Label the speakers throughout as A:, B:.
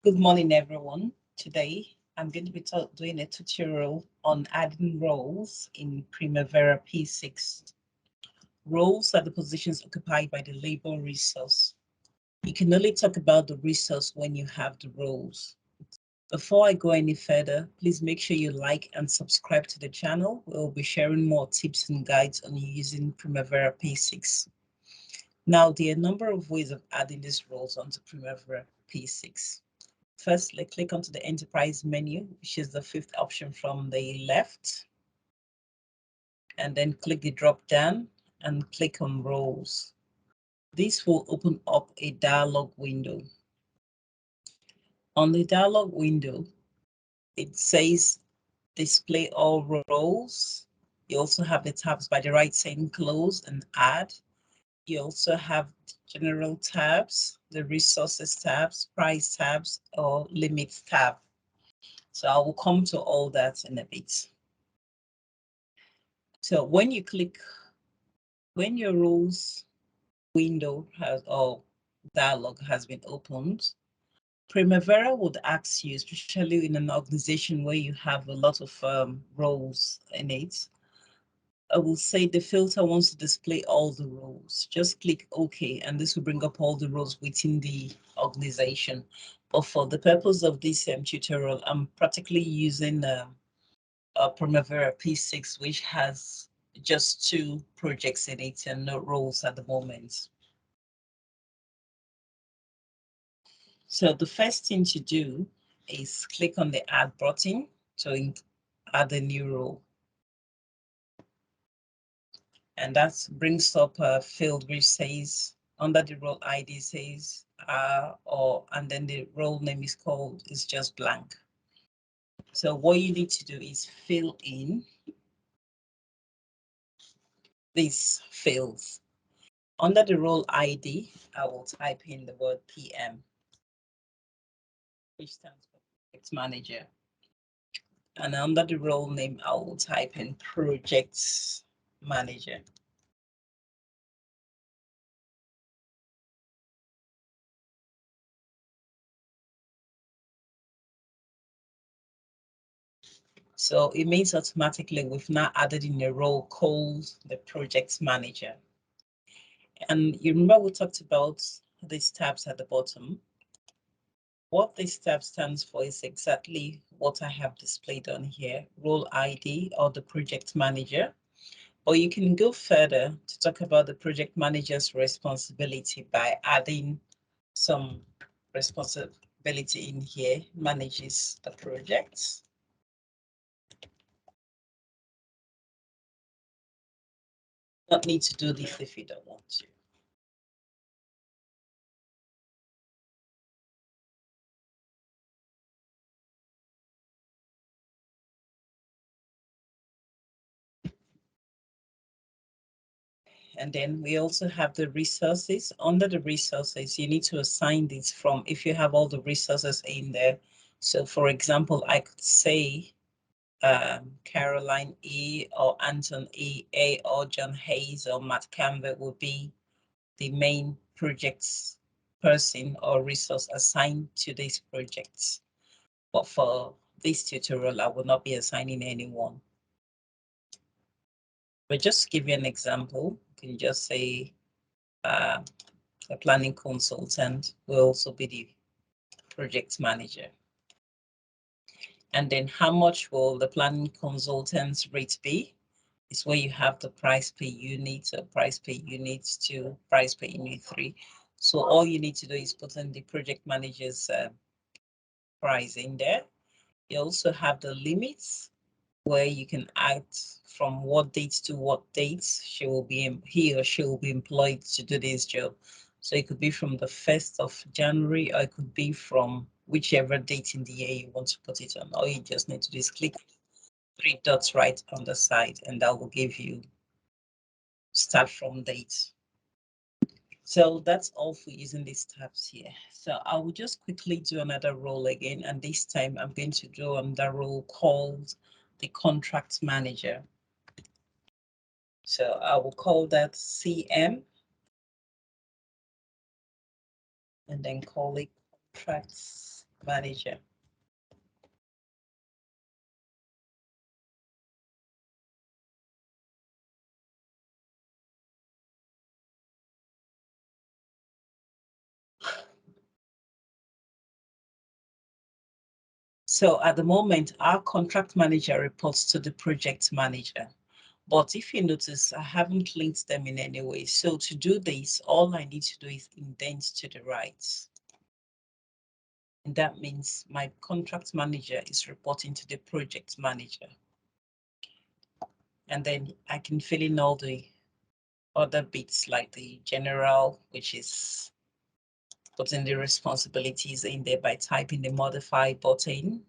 A: Good morning, everyone. Today, I'm going to be doing a tutorial on adding roles in Primavera P6. Roles are the positions occupied by the labor resource. You can only talk about the resource when you have the roles. Before I go any further, please make sure you like and subscribe to the channel. We'll be sharing more tips and guides on using Primavera P6. Now, there are a number of ways of adding these roles onto Primavera P6. Firstly, click onto the enterprise menu, which is the fifth option from the left. And then click the drop down and click on roles. This will open up a dialog window. On the dialog window, it says display all roles. You also have the tabs by the right saying close and add. You also have general tabs, the resources tabs, price tabs, or limits tab. So I will come to all that in a bit. So when your roles window has or dialog has been opened, Primavera would ask you, especially in an organization where you have a lot of roles in it, I will say the filter wants to display all the roles. Just click OK, and this will bring up all the roles within the organization. But for the purpose of this tutorial, I'm practically using Primavera P6, which has just 2 projects in it and no roles at the moment. So the first thing to do is click on the add button to add a new role. And that brings up a field which says under the role ID says and then the role name is just blank. So what you need to do is fill in these fields. Under the role ID, I will type in the word PM, which stands for Project Manager. And under the role name, I will type in Project Manager. So it means automatically we've now added in a role called the Project Manager. And you remember we talked about these tabs at the bottom. What this tab stands for is exactly what I have displayed on here, role ID or the project manager. Or you can go further to talk about the project manager's responsibility by adding some responsibility in here, manages the project. Not need to do this if you don't want to. And then we also have the resources. Under the resources, you need to assign these from if you have all the resources in there. So for example, I could say Caroline E or Anton E, A or John Hayes or Matt Campbell would be the main projects person or resource assigned to these projects. But for this tutorial, I will not be assigning anyone. But just to give you an example, you can just say a planning consultant will also be the project manager. And then how much will the planning consultant's rate be? Is where you have the price per unit, or price per unit 2, price per unit 3. So all you need to do is put in the project manager's price in there. You also have the limits where you can add from what dates to what dates he or she will be employed to do this job. So it could be from the 1st of January, or it could be from whichever date in the year you want to put it on. All you just need to do is click 3 dots right on the side, and that will give you start from date. So that's all for using these tabs here. So I will just quickly do another role again, and this time I'm going to do another role called the contract manager. So I will call that CM and then call it contracts manager. So at the moment, our contract manager reports to the project manager. But if you notice, I haven't linked them in any way. So to do this, all I need to do is indent to the right. And that means my contract manager is reporting to the project manager. And then I can fill in all the other bits like the general, which is putting the responsibilities in there by typing the modify button,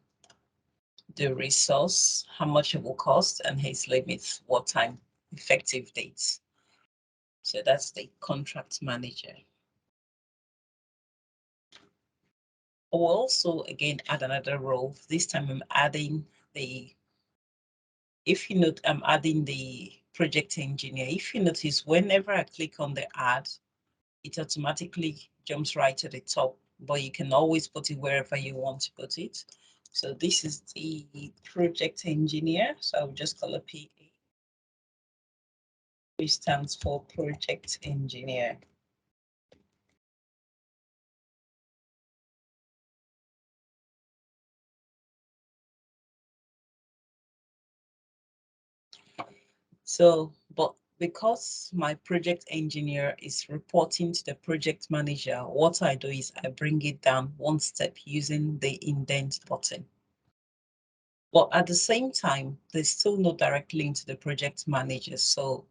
A: the resource, how much it will cost, and his limits, what time, effective dates. So that's the contract manager. I will also again add another role. This time I'm adding the, if you note, I'm adding the project engineer. If you notice, whenever I click on the add, it automatically jumps right to the top, but you can always put it wherever you want to put it. So this is the project engineer. So I'll just call it PA, which stands for project engineer. So, but because my project engineer is reporting to the project manager, what I do is I bring it down one step using the indent button. But at the same time, there's still no direct link to the project manager. So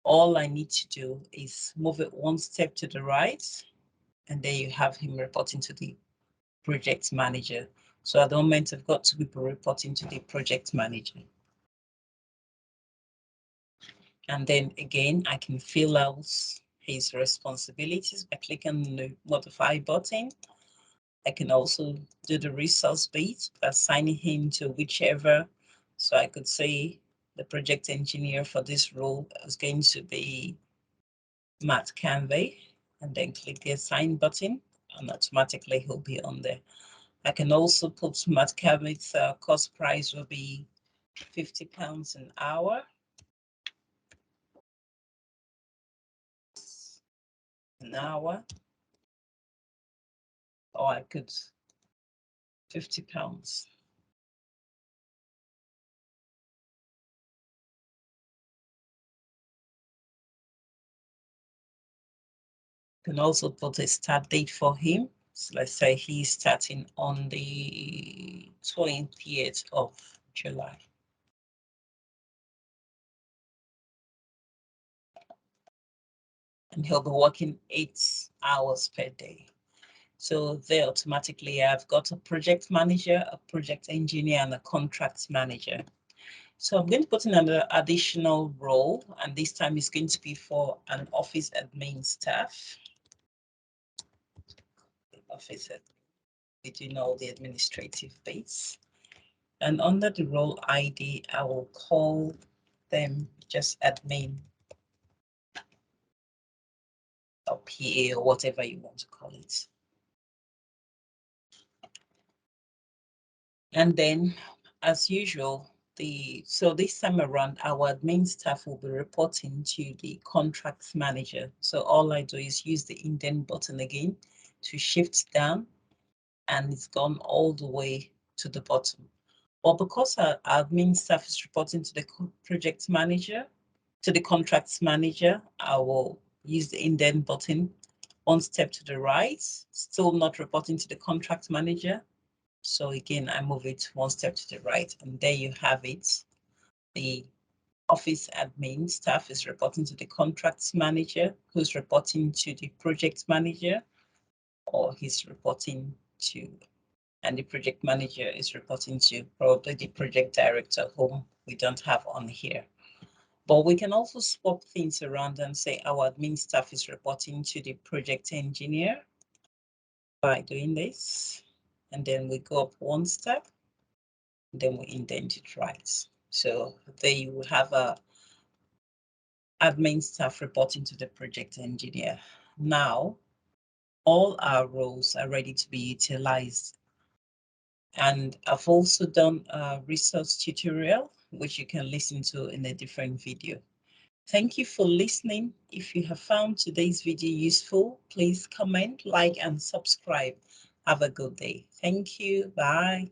A: all I need to do is move it one step to the right, and there you have him reporting to the project manager. So at the moment, I've got two people reporting to the project manager. And then again, I can fill out his responsibilities by clicking the modify button. I can also do the resource bit by assigning him to whichever. So I could say the project engineer for this role is going to be Matt Canvey, and then click the assign button, and automatically he'll be on there. I can also put Matt Canvey's cost price will be £50 an hour. An hour, or I could £50. Can also put a start date for him. So let's say he's starting on the 20th of July. And he'll be working 8 hours per day. So there automatically I've got a project manager, a project engineer, and a contract manager. So I'm going to put in another additional role, and this time it's going to be for an office admin staff. Office admin, doing all the administrative bits. And under the role ID, I will call them just admin or PA or whatever you want to call it. And then, as usual, so this time around, our admin staff will be reporting to the contracts manager. So all I do is use the indent button again to shift down, and it's gone all the way to the bottom. But because our admin staff is reporting to the project manager, to the contracts manager, I will use the indent button one step to the right, still not reporting to the contract manager. So again, I move it one step to the right, and there you have it. The office admin staff is reporting to the contracts manager, who's reporting to the project manager, or he's reporting to, and the project manager is reporting to probably the project director, whom we don't have on here. But we can also swap things around and say our admin staff is reporting to the project engineer by doing this. And then we go up one step, then we indent it right. So there you have a admin staff reporting to the project engineer. Now, all our roles are ready to be utilized. And I've also done a resource tutorial, which you can listen to in a different video. Thank you for listening. If you have found today's video useful, please comment, like, and subscribe. Have a good day. Thank you. Bye.